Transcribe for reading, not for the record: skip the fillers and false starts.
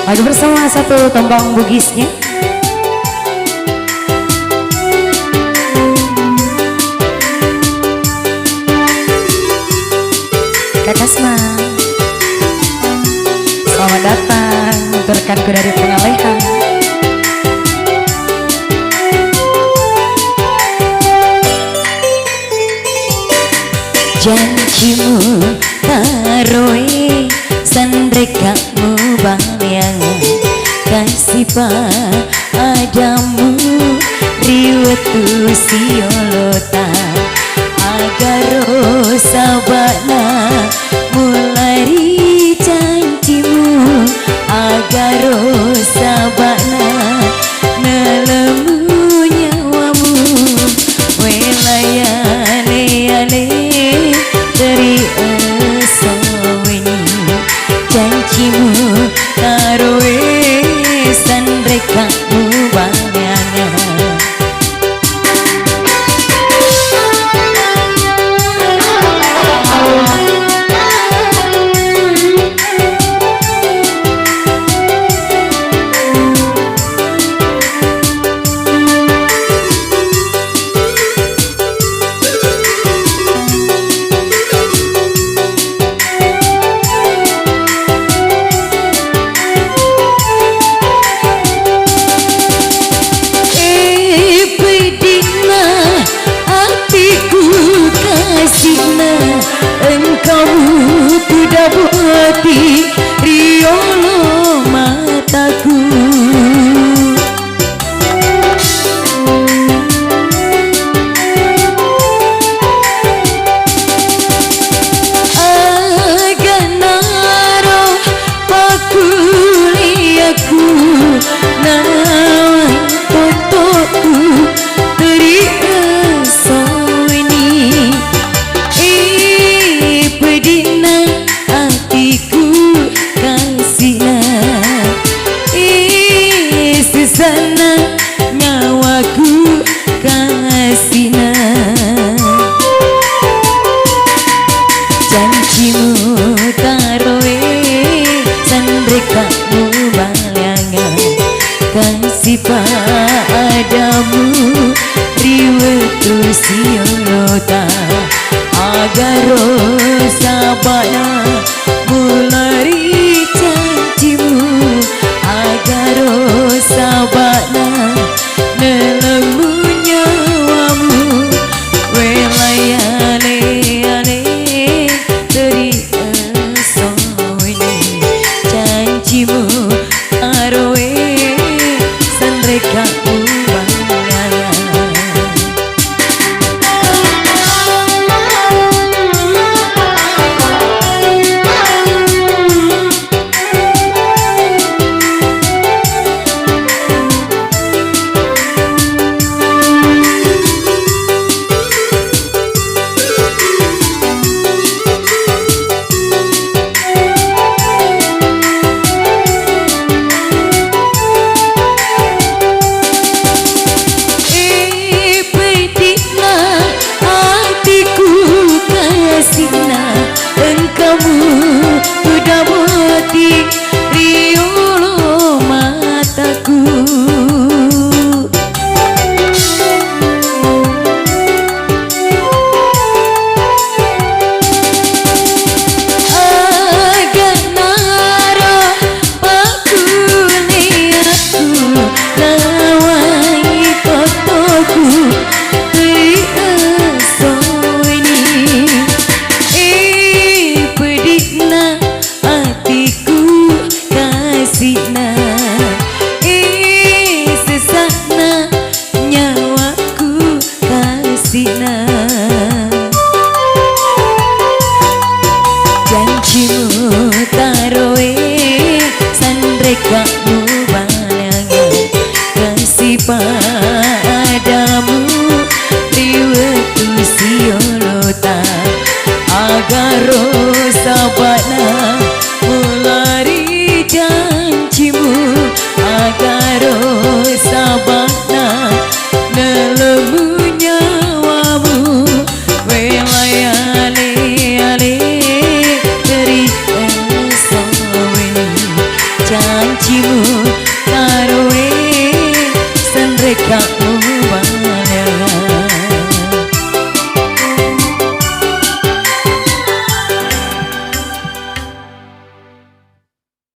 Lagi bersama satu tembang bugisnya. Kak Kasma, selamat datang untuk rekanku dari Pengalehan. Janjimu taroe sandrekamu bayangan kasih padamu riwetu siolota agaro sabana mulai janjimu agaro sabana nelemu nyawamu welayane ale dari esawini janjimu taroe sandrekamu bayangan. Engkau tidak berhati riolo mataku aganaro pakuliaku nawai totoku teri esawini pedina hatiku kasihna sesana nyawaku kasihna janjimu taroe sandrekamu bayangan kasih padamu riwetu siolota agaro sabana mulai janjimu agaro sabana nelemu nyawamu welayane ale dari esawini janjimu taroe sandrekamu bayangan. Engkau sudah berhati riolo mataku aganaro pakuliaku nawai totoku teri esawini pedina hatiku kasihna sesana nyawaku kasihna janjimu taroe sandrekamu bayangan kasih padamu riwetu siolota agaro sabana mulai janjimu agaro sabana nelemu nyawamu welayane ale dari janjimu karo senrekamu